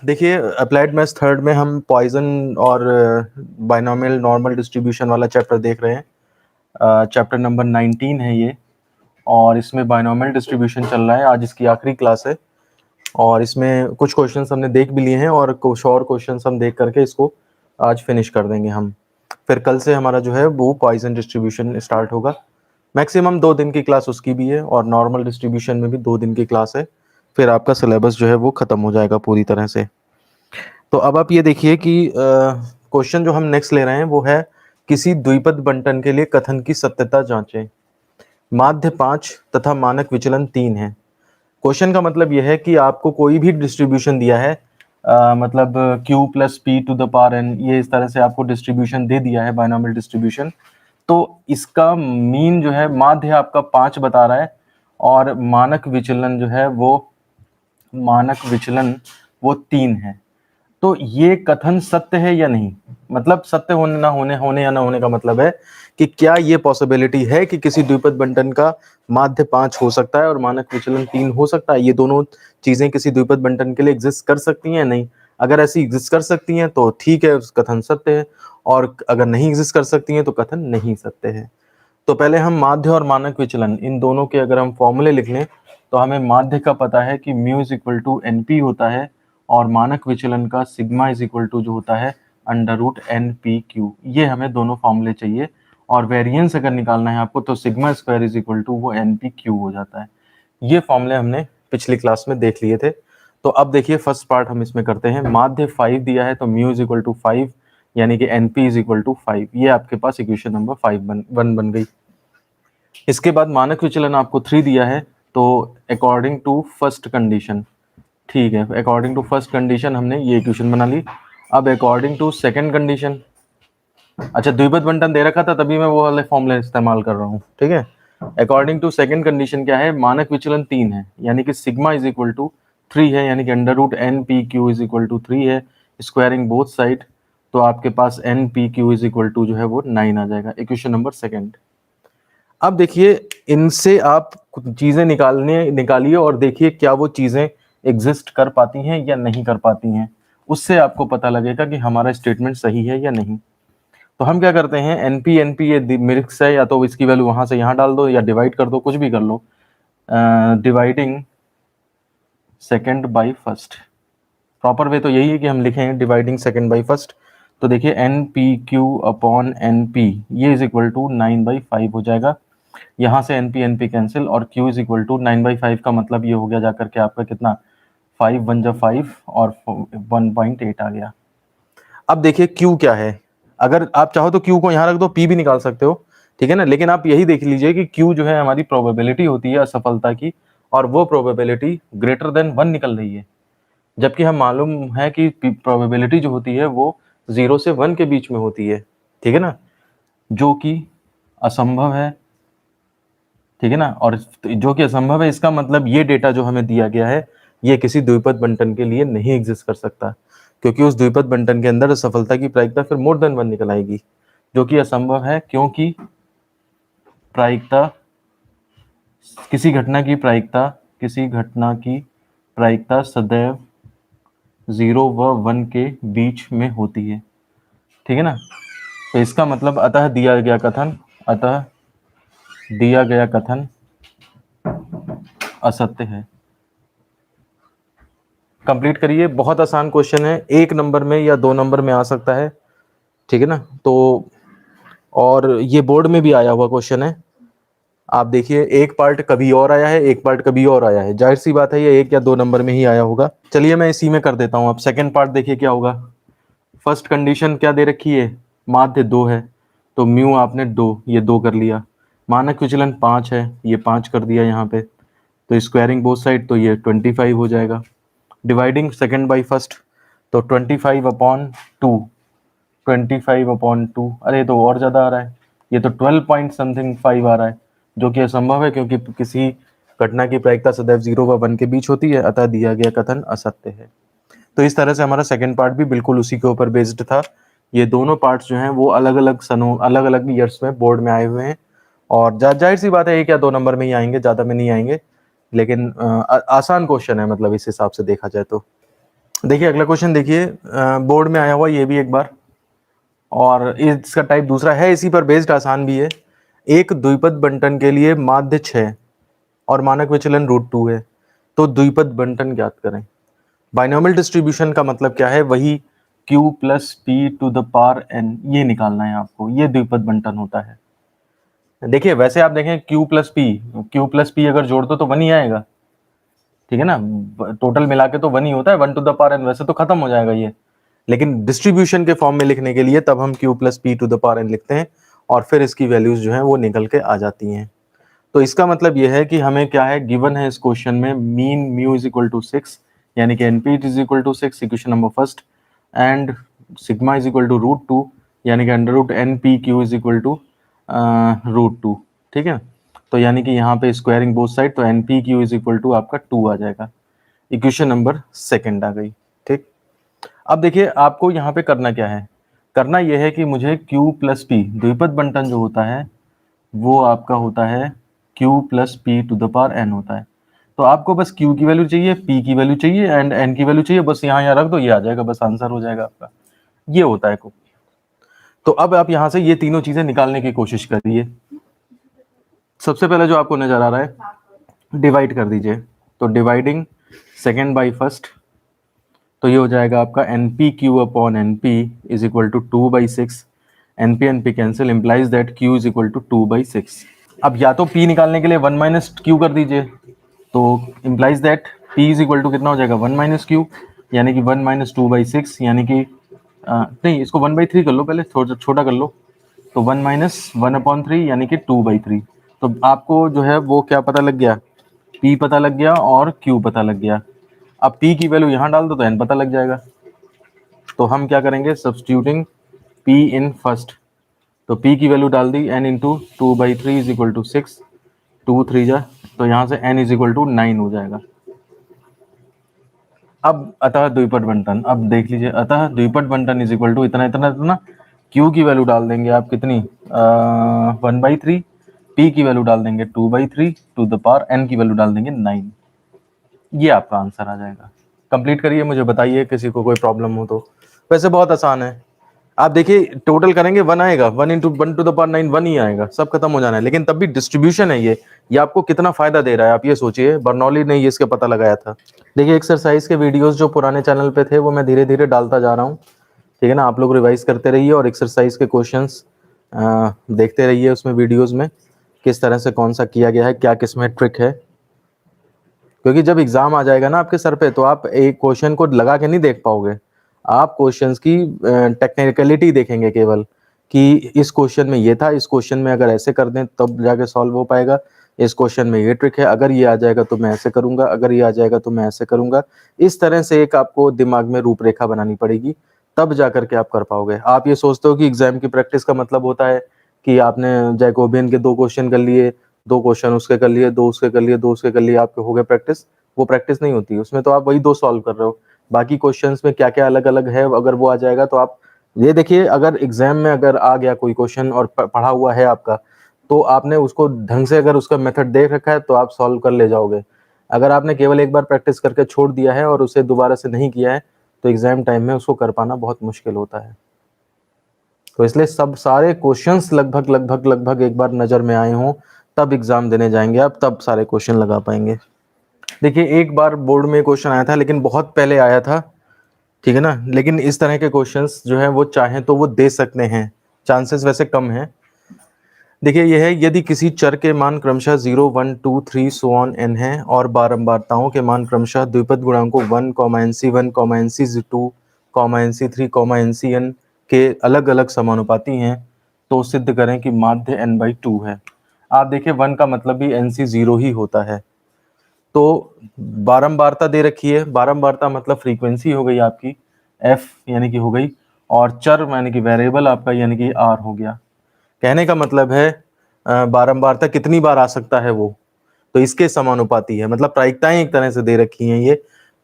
देखिए applied maths third में हम पॉइजन और बाइनोमियल नॉर्मल डिस्ट्रीब्यूशन वाला चैप्टर देख रहे हैं। चैप्टर नंबर 19 है ये, और इसमें बाइनोमियल डिस्ट्रीब्यूशन चल रहा है। आज इसकी आखिरी क्लास है और इसमें कुछ क्वेश्चंस हमने देख भी लिए हैं और कुछ और क्वेश्चंस हम देख करके इसको आज फिनिश कर देंगे हम। फिर कल से हमारा जो है वो पॉइजन डिस्ट्रीब्यूशन स्टार्ट होगा। मैक्सिमम 2 दिन की क्लास उसकी भी है और नॉर्मल डिस्ट्रीब्यूशन में भी 2 दिन की क्लास है। फिर आपका सिलेबस जो है वो ख़त्म हो जाएगा पूरी तरह से। तो अब आप ये देखिए कि क्वेश्चन जो हम नेक्स्ट ले रहे हैं वो है किसी द्विपद बंटन के लिए कथन की सत्यता जांचें। माध्य 5 तथा मानक विचलन 3 है। क्वेश्चन का मतलब यह है कि आपको कोई भी डिस्ट्रीब्यूशन दिया है, मतलब q plus p to the power n, ये इस तरह से आपको डिस्ट्रीब्यूशन दे दिया है बाइनोमियल डिस्ट्रीब्यूशन। तो इसका मीन जो है माध्य आपका 5 बता रहा है और मानक विचलन जो है वो 3 है। तो ये कथन सत्य है या नहीं, मतलब सत्य होने ना होने, होने या ना होने का मतलब है कि क्या ये पॉसिबिलिटी है कि किसी द्विपद बंटन का माध्य 5 हो सकता है और मानक विचलन 3 हो सकता है। ये दोनों चीजें किसी द्विपद बंटन के लिए एग्जिस्ट कर सकती हैं या नहीं। अगर ऐसी एग्जिस्ट कर सकती हैं तो ठीक है, उस कथन सत्य है, और अगर नहीं एग्जिस्ट कर सकती हैं तो कथन नहीं सत्य है। तो पहले हम माध्य और मानक विचलन इन दोनों के अगर हम फॉर्मूले लिख लें तो हमें माध्य का पता है कि mu is equal to n p होता है और मानक विचलन का सिग्मा इज इक्वल टू जो होता है under root N P q. ये हमें दोनों फॉर्मूले चाहिए और वेरिएंस अगर निकालना है आपको तो sigma square is equal to वो एन पी क्यू हो जाता है। ये फॉर्मूले हमने पिछली क्लास में देख लिए थे। तो अब देखिए फर्स्ट पार्ट हम इसमें करते हैं। माध्य 5 दिया है तो म्यू इज इक्वल टू 5 यानी कि n p is equal to 5। ये आपके पास इक्वेशन नंबर 1 बन गई। इसके बाद मानक विचलन आपको 3 दिया है तो अकॉर्डिंग टू फर्स्ट कंडीशन, ठीक है, अकॉर्डिंग टू फर्स्ट कंडीशन हमने ये इक्वेशन बना ली। अब अकॉर्डिंग टू सेकंड कंडीशन, अच्छा द्विपद बंटन दे रखा था तभी मैं वो वाले फॉर्मूले इस्तेमाल कर रहा हूँ, ठीक है। अकॉर्डिंग टू सेकंड कंडीशन क्या है, मानक विचलन 3 है यानी कि सिग्मा इज इक्वल टू 3 है, यानी कि under root N P Q is equal to 3 है, स्क्वायरिंग बोथ साइड, तो आपके पास N P Q is equal to जो है वो 9 आ जाएगा, इक्वेशन नंबर सेकंड। अब देखिए इनसे आप कुछ चीजें निकालिए और देखिए क्या वो चीजें एग्जिस्ट कर पाती हैं या नहीं कर पाती हैं। उससे आपको पता लगेगा कि हमारा स्टेटमेंट सही है या नहीं। तो हम क्या करते हैं, एनपी ये मिक्स है, या तो इसकी वैल्यू वहां से यहाँ डाल दो या डिवाइड कर दो, कुछ भी कर लो। Dividing second by first, proper way तो यही है कि हम लिखें डिवाइडिंग सेकेंड बाई फर्स्ट। तो देखिए n P q upon n p ये इज इक्वल टू 9/5 हो जाएगा। यहाँ से एन पी कैंसिल और q इज इक्वल टू 9/5 का मतलब ये हो गया जाकर के आपका कितना, 5 1 जा 5 और 1.8 आ गया। अब देखिए q क्या है, अगर आप चाहो तो q को यहाँ रख दो, p भी निकाल सकते हो, ठीक है ना। लेकिन आप यही देख लीजिए कि q जो है हमारी प्रोबेबिलिटी होती है असफलता की, और वो प्रोबेबिलिटी ग्रेटर देन 1 निकल रही है, जबकि हम मालूम है कि प्रोबेबिलिटी जो होती है वो 0 से 1 के बीच में होती है, ठीक है ना, जो कि असंभव है, ठीक है ना। और जो कि असंभव है इसका मतलब ये डेटा जो हमें दिया गया है ये किसी द्विपद बंटन के लिए नहीं एग्जिस्ट कर सकता, क्योंकि उस द्विपद बंटन के अंदर सफलता की प्रायिकता फिर मोर देन 1 निकल आएगी, जो कि असंभव है, क्योंकि प्रायिकता किसी घटना की प्रायिकता सदैव 0 व 1 के बीच में होती है, ठीक है ना। तो इसका मतलब अतः दिया गया कथन असत्य है। कंप्लीट करिए, बहुत आसान क्वेश्चन है, 1 नंबर में या 2 नंबर में आ सकता है, ठीक है ना। तो और ये बोर्ड में भी आया हुआ क्वेश्चन है, आप देखिए एक पार्ट कभी और आया है, एक पार्ट कभी और आया है, जाहिर सी बात है ये 1 या 2 नंबर में ही आया होगा। चलिए मैं इसी में कर देता हूँ। अब सेकेंड पार्ट देखिए क्या होगा। फर्स्ट कंडीशन क्या दे रखी है, माध्य 2 है तो म्यू आपने 2, ये 2 कर लिया। मानक विचलन 5 है, ये 5 कर दिया यहाँ पे, तो स्क्वायरिंग बोथ साइड तो ये 25 हो जाएगा। डिवाइडिंग सेकेंड बाई फर्स्ट तो 25/2, अरे तो और ज़्यादा आ रहा है, ये तो 12 पॉइंट समथिंग 5 आ रहा है, जो कि असंभव है क्योंकि किसी घटना की प्रायिकता सदैव 0 व 1 के बीच होती है, अतः दिया गया कथन असत्य है। तो इस तरह से हमारा सेकंड पार्ट भी बिल्कुल उसी के ऊपर बेस्ड था। ये दोनों पार्ट्स जो हैं वो अलग अलग ईयर्स में बोर्ड में आए हुए हैं, और जाहिर सी बात है 1 या 2 नंबर में ही आएंगे, ज़्यादा में नहीं आएंगे, लेकिन आसान क्वेश्चन है, मतलब इस हिसाब से देखा जाए तो। देखिए अगला क्वेश्चन देखिए, बोर्ड में आया हुआ ये भी एक बार, और इसका टाइप दूसरा है, इसी पर बेस्ड, आसान भी है। एक द्विपद बंटन के लिए माध्य 6 और मानक विचलन √2 है, तो द्विपद बंटन ज्ञात करें। बाइनोमियल डिस्ट्रीब्यूशन का मतलब क्या है, वही q plus p to the power n, ये निकालना है आपको, ये द्विपद बंटन होता है। देखिए वैसे आप देखें q प्लस पी अगर जोड़ दो तो 1 ही आएगा, ठीक है ना, टोटल मिला के तो 1 ही होता है, 1 टू द पावर n, वैसे तो खत्म हो जाएगा ये, लेकिन डिस्ट्रीब्यूशन के फॉर्म में लिखने के लिए तब हम q plus p to the power n लिखते हैं, और फिर इसकी वैल्यूज जो हैं वो निकल के आ जाती हैं। तो इसका मतलब ये है कि हमें क्या है, गिवन है इस क्वेश्चन में mean mu is equal to 6, यानी कि n p is equal to 6, equation number first, and sigma is equal to √2, यानी कि under root N P Q is equal to √2, ठीक है। तो यानी कि यहाँ पे स्क्वायरिंग बोथ साइड, तो n P Q is equal to आपका 2 आ जाएगा। इक्वेशन नंबर सेकंड आ गई, ठीक। अब देखिए आपको यहाँ पे करना क्या है, करना यह है कि मुझे q प्लस पी, द्विपद बंटन जो होता है वो आपका होता है q plus p to the power n होता है। तो आपको बस q की वैल्यू चाहिए, p की वैल्यू चाहिए एंड n की वैल्यू चाहिए, बस यहाँ रख दो, ये आ जाएगा, बस आंसर हो जाएगा आपका, ये होता है। तो अब आप यहाँ से ये तीनों चीजें निकालने की कोशिश करिए। सबसे पहले जो आपको नजर आ रहा है, डिवाइड कर दीजिए, तो डिवाइडिंग सेकेंड बाई फर्स्ट, तो ये हो जाएगा आपका n P q upon n p is equal to 2/6, n p cancel, implies that q is equal to 2/6। अब या तो p निकालने के लिए 1 माइनस क्यू कर दीजिए, तो implies that p is equal to कितना हो जाएगा, 1 माइनस क्यू, यानी कि 1 माइनस 2/6, यानी कि नहीं, इसको 1/3 कर लो, पहले थोड़ा छोटा कर लो, तो 1 माइनस 1/3 यानी कि 2/3। तो आपको जो है वो क्या पता लग गया, p पता लग गया और q पता लग गया। अब p की वैल्यू यहाँ डाल दो तो n पता लग जाएगा। तो हम क्या करेंगे, सब्स्टिट्यूटिंग p इन फर्स्ट, तो p की वैल्यू डाल दी, n into 2/3 is equal to 6, 2 3 जा, तो यहाँ से n इज इक्वल टू 9 हो जाएगा। अब अतः द्विपद बंटन, अब देख लीजिए, अतः द्विपद बंटन इज इक्वल टू इतना इतना इतना, q की वैल्यू डाल देंगे आप कितनी, 1/3, p की वैल्यू डाल देंगे 2/3 टू द पावर n की वैल्यू डाल देंगे 9, ये आपका आंसर आ जाएगा। कंप्लीट करिए, मुझे बताइए किसी को कोई प्रॉब्लम हो तो। वैसे बहुत आसान है, आप देखिए टोटल करेंगे 1 आएगा, 1 इंटू 1 टू द पावर 9 1 ही आएगा, सब खत्म हो जाना है। लेकिन तब भी डिस्ट्रीब्यूशन है ये आपको कितना फायदा दे रहा है, आप ये सोचिए। बर्नौली ने ये इसका पता लगाया था। देखिए एक्सरसाइज के वीडियोस जो पुराने चैनल पे थे वो मैं धीरे धीरे डालता जा रहा हूँ, ठीक है ना। आप लोग रिवाइज करते रहिए और एक्सरसाइज के क्वेश्चंस देखते रहिए, उसमें वीडियोस में किस तरह से कौन सा किया गया है, क्या किसमें ट्रिक है। क्योंकि जब एग्जाम आ जाएगा ना आपके सर पे, तो आप एक क्वेश्चन को लगा के नहीं देख पाओगे, आप क्वेश्चंस की टेक्निकलिटी देखेंगे केवल, कि इस क्वेश्चन में ये था, इस क्वेश्चन में अगर ऐसे कर दें तब जाके सॉल्व हो पाएगा, इस क्वेश्चन में ये ट्रिक है, अगर ये आ जाएगा तो मैं ऐसे करूंगा, अगर ये आ जाएगा तो मैं ऐसे करूंगा। इस तरह से एक आपको दिमाग में रूपरेखा बनानी पड़ेगी, तब जा करके आप कर पाओगे। आप ये सोचते हो कि एग्जाम की प्रैक्टिस का मतलब होता है कि आपने जैकोबियन के 2 क्वेश्चन कर लिए, 2 क्वेश्चन उसके कर लिए, 2 उसके कर लिए, 2 उसके कर लिए, आपके हो गए प्रैक्टिस। वो प्रैक्टिस नहीं होती, उसमें तो आप वही 2 सॉल्व कर रहे हो, बाकी क्वेश्चंस में क्या क्या अलग अलग है, अगर वो आ जाएगा तो आप ये देखिए, अगर एग्जाम में अगर आ गया कोई क्वेश्चन और पढ़ा हुआ है आपका, तो आपने उसको ढंग से अगर उसका मेथड देख रखा है तो आप सॉल्व कर ले जाओगे। अगर आपने केवल एक बार प्रैक्टिस करके छोड़ दिया है और उसे दोबारा से नहीं किया है, तो एग्जाम टाइम में उसको कर पाना बहुत मुश्किल होता है। तो इसलिए सब सारे क्वेश्चंस लगभग लगभग लगभग एक बार नजर में आए हों, तब एग्जाम देने जाएंगे आप, तब सारे क्वेश्चन लगा पाएंगे। देखिए एक बार बोर्ड में क्वेश्चन आया था, लेकिन बहुत पहले आया था, ठीक है ना। लेकिन इस तरह के क्वेश्चंस जो है वो चाहें तो वो दे सकते हैं, चांसेस वैसे कम हैं। देखिए ये है, यदि किसी चर के मान क्रमशः 0 1 2 3 सो ऑन n है और बारंबारताओं के मान क्रमशः द्विपद गुणांकों 1, nc1, nc2, nc3, ncn के अलग अलग समानुपाती हैं, तो सिद्ध करें कि माध्य n/2 है। आप देखिए 1 का मतलब भी nc0 ही होता है। तो बारंबारता दे रखी है, बारंबारता मतलब फ्रीक्वेंसी हो गई आपकी f, यानी कि हो गई, और चर यानी कि वेरिएबल आपका यानी कि r हो गया। कहने का मतलब है बारंबारता कितनी बार आ सकता है वो, तो इसके समानुपाती है। मतलब प्रायिकताएं एक तरह से दे रखी हैं ये,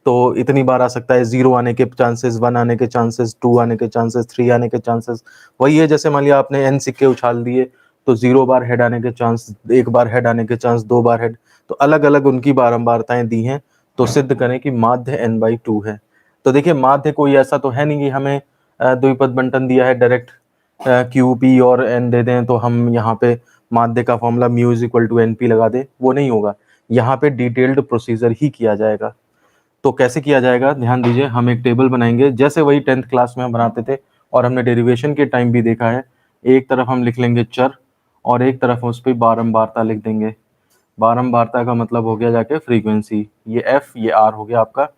तो इतनी बार आ सकता है, 0 आने के चांसेस, 1 आने के चांसेस, 2 आने के चांसेस, 3 आने के चांसेस। वही है जैसे मान लिया आपने n सिक्के उछाल दिए, तो 0 बार हेड आने के चांस, 1 बार हेड आने के चांस, 2 बार हेड, तो अलग अलग उनकी बारंबारताएं दी हैं। तो सिद्ध करें कि माध्य n/2 है। तो देखिए माध्य कोई ऐसा तो है नहीं कि हमें द्विपद बंटन दिया है डायरेक्ट क्यू पी और एन दे दें तो हम यहाँ पे माध्य का formula mu is equal to n p लगा दें, वो नहीं होगा। यहाँ पे डिटेल्ड प्रोसीजर ही किया जाएगा। तो कैसे किया जाएगा, ध्यान दीजिए, हम एक टेबल बनाएंगे जैसे वही 10th क्लास में हम बनाते थे और हमने डेरिवेशन के टाइम भी देखा है। एक तरफ हम लिख लेंगे चर और एक तरफ उस पर बारंबारता लिख देंगे। बारंबारता का मतलब हो गया जाके फ्रीक्वेंसी, ये एफ ये आर हो गया आपका,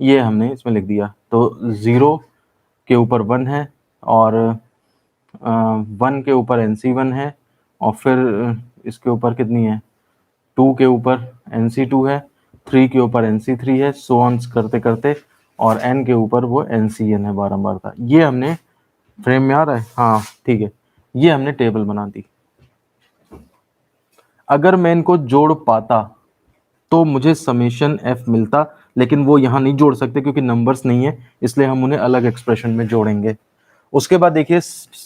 ये हमने इसमें लिख दिया। तो 0 के ऊपर 1 है और 1 के ऊपर NC1 है और फिर इसके ऊपर कितनी है, 2 के ऊपर NC2 है, 3 के ऊपर NC3 है, सो ऑन करते करते, और n के ऊपर वो NCN है बारंबारता। ये हमने फ्रेम में आ रहा है, हाँ ठीक है, ये हमने टेबल बना दी। अगर मैं इनको जोड़ पाता तो मुझे समेशन f मिलता, लेकिन वो यहाँ नहीं जोड़ सकते क्योंकि नंबर्स नहीं है, इसलिए हम उन्हें अलग एक्सप्रेशन में जोड़ेंगे। उसके बाद देखिए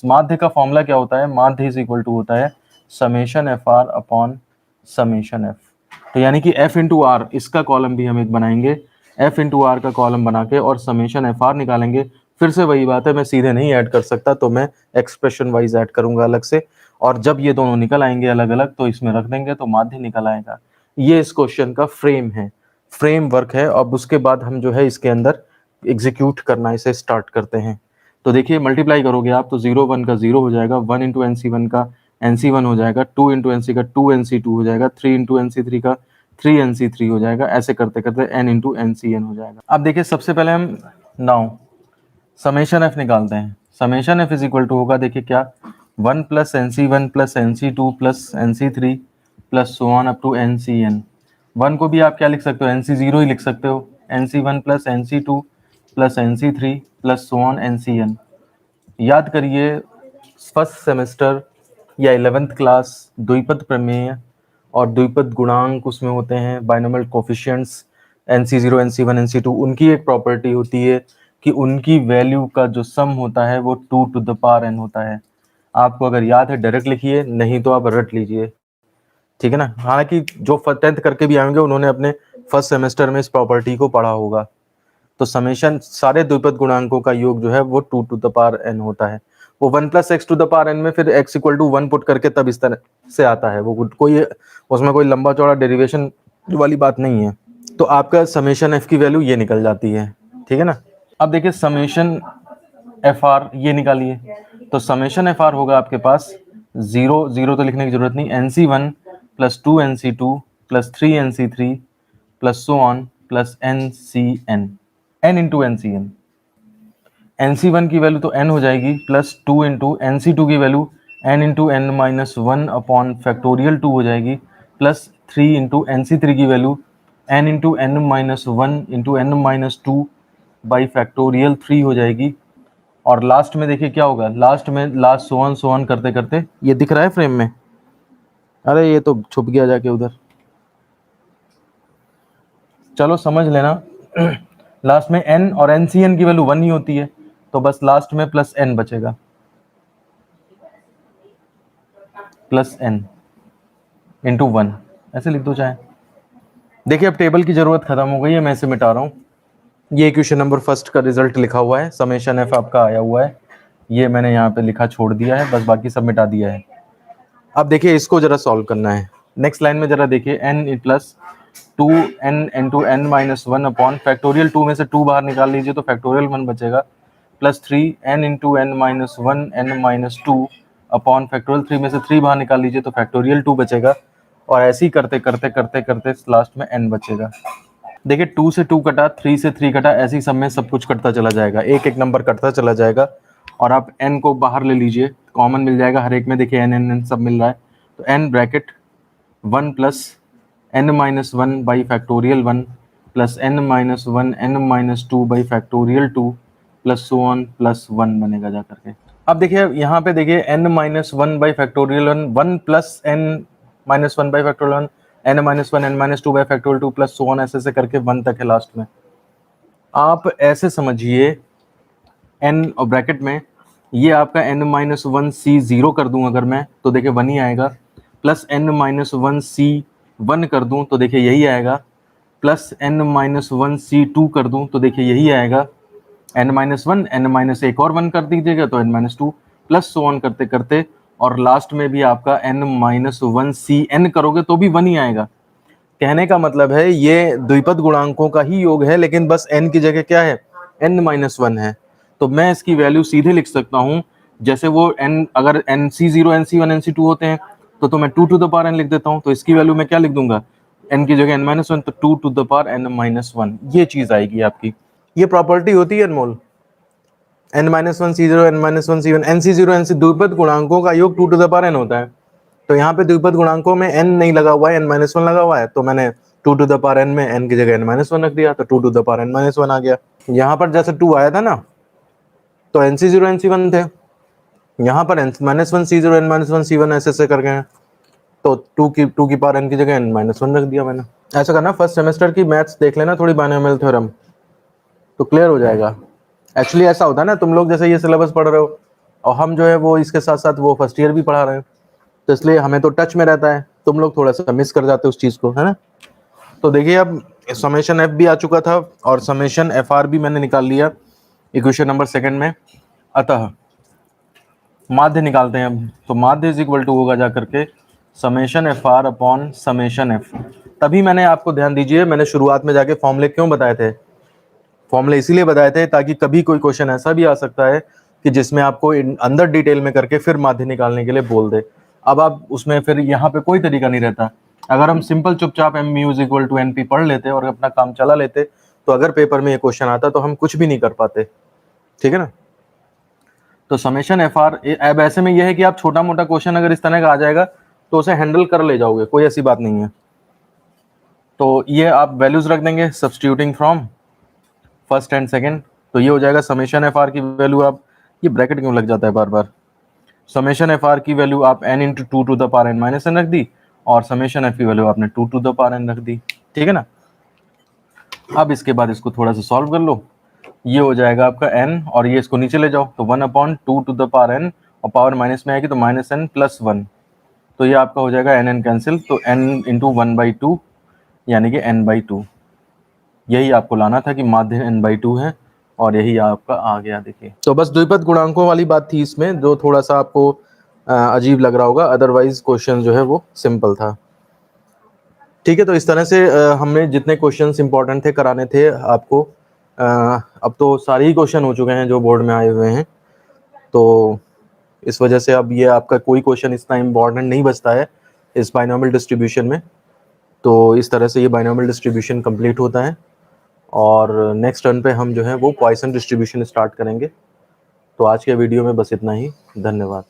माध्य का फॉर्मूला क्या होता है, माध्य इज इक्वल टू होता है summation F are upon summation F. तो यानी कि एफ इंटू आर, इसका कॉलम भी हम एक बनाएंगे, एफ इंटू आर का कॉलम बना के और समेशन एफ आर निकालेंगे। फिर से वही बात है, मैं सीधे नहीं ऐड कर सकता तो मैं एक्सप्रेशन वाइज ऐड करूंगा अलग से, और जब ये दोनों निकल आएंगे अलग अलग तो इसमें रख देंगे तो माध्य निकल आएगा। ये इस क्वेश्चन का फ्रेम है, फ्रेमवर्क है। अब उसके बाद हम जो है इसके अंदर एग्जीक्यूट करना इसे स्टार्ट करते हैं। तो देखिए मल्टीप्लाई करोगे आप तो 0 1 का 0 हो जाएगा, 1 इंटू NC1 का NC1 हो जाएगा, 2 इंटू NC का 2 NC2 हो जाएगा, 3 इंटू NC3 का 3 NC3 हो जाएगा, ऐसे करते करते n इंटू NCN हो जाएगा। अब देखिए सबसे पहले हम नाउ समेशन एफ निकालते हैं। Summation f is equal to होगा, देखिए क्या, 1 plus NC1 plus NC2 plus NC3 plus so on up to NCN। 1 को भी आप क्या लिख सकते हो, NC0 ही लिख सकते हो, NC1 plus NC2 plus NC3 plus so on NCN। याद करिए फर्स्ट सेमेस्टर या 11th क्लास द्विपद प्रमेय और द्विपद गुणांक उसमें होते हैं, binomial coefficients NC0 NC1 NC2, उनकी एक प्रॉपर्टी होती है कि उनकी वैल्यू का जो सम होता है वो 2 टू द पावर n होता है। आपको अगर याद है डायरेक्ट लिखिए, नहीं तो आप रट लीजिए, ठीक है ना। हालांकि जो 10th करके भी आएंगे उन्होंने अपने फर्स्ट सेमेस्टर में इस प्रॉपर्टी को पढ़ा होगा। तो समेशन सारे द्विपद गुणांकों का योग जो है वो 2 टू द पावर n होता है। वो 1 plus x to the power n में फिर x इक्वल टू 1 पुट करके तब इस तरह से आता है, वो कोई उसमें कोई लंबा चौड़ा डेरिवेशन वाली बात नहीं है। तो आपका समेशन f की वैल्यू ये निकल जाती है, ठीक है ना। अब देखिए समेशन एफ आर ये निकालिए, तो समेशन एफ आर होगा आपके पास 0 0 तो लिखने की जरूरत नहीं, NC1 plus 2 NC2 plus 3 NC3 plus so on plus NCN, n into NCN। NC1 की वैल्यू तो n हो जाएगी प्लस 2 इंटू NC2 की value n into n minus 1 upon factorial 2 हो जाएगी, प्लस 3 इंटू NC3 की value n into n minus 1 into n minus 2 by factorial 3 हो जाएगी। और लास्ट में देखिए क्या होगा, लास्ट में लास्ट सो ऑन करते करते, ये दिख रहा है फ्रेम में, अरे ये तो छुप गया जाके उधर, चलो समझ लेना। लास्ट में n और NCN की वैल्यू 1 ही होती है, तो बस लास्ट में प्लस n बचेगा, प्लस n इंटू 1, ऐसे लिख दो चाहे। देखिए अब टेबल की जरूरत खत्म हो गई है, मैं इसे मिटा रहा हूँ। ये क्वेश्चन नंबर फर्स्ट का रिजल्ट लिखा हुआ है, समेशन एफ आपका आया हुआ है, ये मैंने यहाँ पे लिखा छोड़ दिया है, बस बाकी सब मिटा दिया है। अब देखिए इसको जरा सॉल्व करना है। नेक्स्ट लाइन में जरा देखिए, n plus 2n into n minus 1 upon factorial 2 में से 2 बाहर निकाल लीजिए तो फैक्टोरियल 1 बचेगा, plus 3n into n minus 1 n minus 2 upon factorial 3 में से 3 बाहर निकाल लीजिए तो फैक्टोरियल 2 बचेगा, और ऐसे ही करते करते करते करते लास्ट में n बचेगा। देखिए 2 से 2 कटा, 3 से 3 कटा, ऐसे ही सब में सब कुछ कटता चला जाएगा, एक एक नंबर कटता चला जाएगा, और आप n को बाहर ले लीजिए, कॉमन मिल जाएगा हर एक में, देखिए n n n सब मिल रहा है, तो n bracket 1 plus n minus 1 by factorial 1 plus n minus 1 n minus 2 by factorial 2 plus so on plus 1 बनेगा जा करके। अब देखिए यहाँ पे देखिए n minus 1 by factorial 1, 1 plus n minus 1 by factorial 1, n minus 1 n minus 2 by factorial 2 plus so on, ऐसे से करके 1 तक है लास्ट में। आप ऐसे समझिए n और ब्रैकेट में ये आपका n माइनस 1 c 0 कर दूं अगर मैं, तो देखिए 1 ही आएगा, प्लस n माइनस 1 c 1 कर दूं तो देखिए यही आएगा, प्लस n माइनस 1 c 2 कर दूं तो देखिए यही आएगा, n minus one, n minus एक और वन कर दीजिएगा तो n minus two, plus so on करते करते, और लास्ट में भी आपका n minus one C n करोगे तो भी वन ही आएगा। कहने का मतलब है ये द्विपद गुणांकों का ही योग है, लेकिन बस n की जगह क्या है, n माइनस वन है। तो मैं इसकी वैल्यू सीधे लिख सकता हूँ, जैसे वो n अगर nc0 nc1 nc2 होते हैं तो मैं 2 टू द पावर n लिख देता हूँ, तो इसकी वैल्यू मैं क्या लिख दूंगा, n की जगह n माइनस वन, तो 2 to the power n minus one, ये चीज आएगी आपकी। ये प्रॉपर्टी होती है अनमोल, n minus one C zero, n minus one C one, N C zero N C, द्विपद गुणांकों का योग 2 टू द पावर n होता है। तो यहाँ पे द्विपद गुणांकों में n नहीं लगा हुआ है, n माइनस वन लगा हुआ है, तो मैंने 2 टू द पावर n में n की जगह n माइनस वन रख दिया, तो 2 to the power n minus one आ गया। यहाँ पर जैसे 2 आया था ना, तो N C zero N C one थे, यहाँ पर n minus one C zero, n minus one C one ऐसे कर गए हैं, तो 2 की पावर n की जगह n माइनस वन रख दिया मैंने। ऐसा करना, फर्स्ट सेमेस्टर की मैथ्स देख लेना थोड़ी, बायनोमियल थ्योरम, तो क्लियर हो जाएगा। एक्चुअली ऐसा होता है ना, तुम लोग जैसे ये सिलेबस पढ़ रहे हो और हम जो है वो इसके साथ साथ वो फर्स्ट ईयर भी पढ़ा रहे हैं, तो इसलिए हमें तो टच में रहता है, तुम लोग थोड़ा सा मिस कर जाते हो उस चीज़ को, है ना। तो देखिए अब समेशन एफ भी आ चुका था और समेशन एफ आर भी मैंने निकाल लिया इक्वेशन नंबर सेकंड में। अतः माध्य निकालते हैं अब, तो माध्य इज इक्वल टू होगा जा करके summation F are upon summation F. तभी मैंने आपको, ध्यान दीजिए, मैंने शुरुआत में जाके फॉर्मूले क्यों बताए थे, फॉर्मूले इसीलिए बताए थे ताकि कभी कोई क्वेश्चन ऐसा भी आ सकता है कि जिसमें आपको अंदर डिटेल में करके फिर माध्य निकालने के लिए बोल दे। अब आप उसमें फिर यहाँ पे कोई तरीका नहीं रहता। अगर हम सिंपल चुपचाप m mu is equal to n p पढ़ लेते और अपना काम चला लेते, तो अगर पेपर में ये क्वेश्चन आता तो हम कुछ भी नहीं कर पाते, ठीक है ना। तो समेशन एफ आर, अब ऐसे में यह है कि आप छोटा मोटा क्वेश्चन अगर इस तरह का आ जाएगा तो उसे हैंडल कर ले जाओगे, कोई ऐसी बात नहीं है। तो ये आप वैल्यूज रख देंगे substituting from first and second, तो ये हो जाएगा समेशन एफ आर की वैल्यू, आप ये ब्रैकेट क्यों लग जाता है बार बार, समेशन एफ आर की वैल्यू आप n into two to the power n minus N रख दी, और समेशन एफ की वैल्यू आपने 2 टू द पावर n रख दी, ठीक है ना। अब इसके बाद इसको थोड़ा सा सॉल्व कर लो, ये हो जाएगा आपका n, और ये इसको नीचे ले जाओ तो 1 upon 2 to the power n, और पावर माइनस में आएगी तो माइनस n प्लस वन, तो ये आपका हो जाएगा n कैंसिल, तो n into one by two यानी कि n बाई टू। यही आपको लाना था कि माध्य n बाई टू है, और यही आपका आ गया। देखिए, तो बस द्विपद गुणांकों वाली बात थी इसमें, जो थोड़ा सा आपको अजीब लग रहा होगा, अदरवाइज क्वेश्चन जो है वो सिंपल था, ठीक है। तो इस तरह से हमने जितने क्वेश्चंस इंपॉर्टेंट थे कराने थे आपको, अब तो सारे ही क्वेश्चन हो चुके हैं जो बोर्ड में आए हुए हैं, तो इस वजह से अब ये आपका कोई क्वेश्चन इतना इम्पॉर्टेंट नहीं बचता है इस बाइनोमियल डिस्ट्रीब्यूशन में। तो इस तरह से ये बाइनोमियल डिस्ट्रीब्यूशन कंप्लीट होता है, और नेक्स्ट टर्न पे हम जो है वो पॉइसन डिस्ट्रीब्यूशन स्टार्ट करेंगे। तो आज के वीडियो में बस इतना ही, धन्यवाद।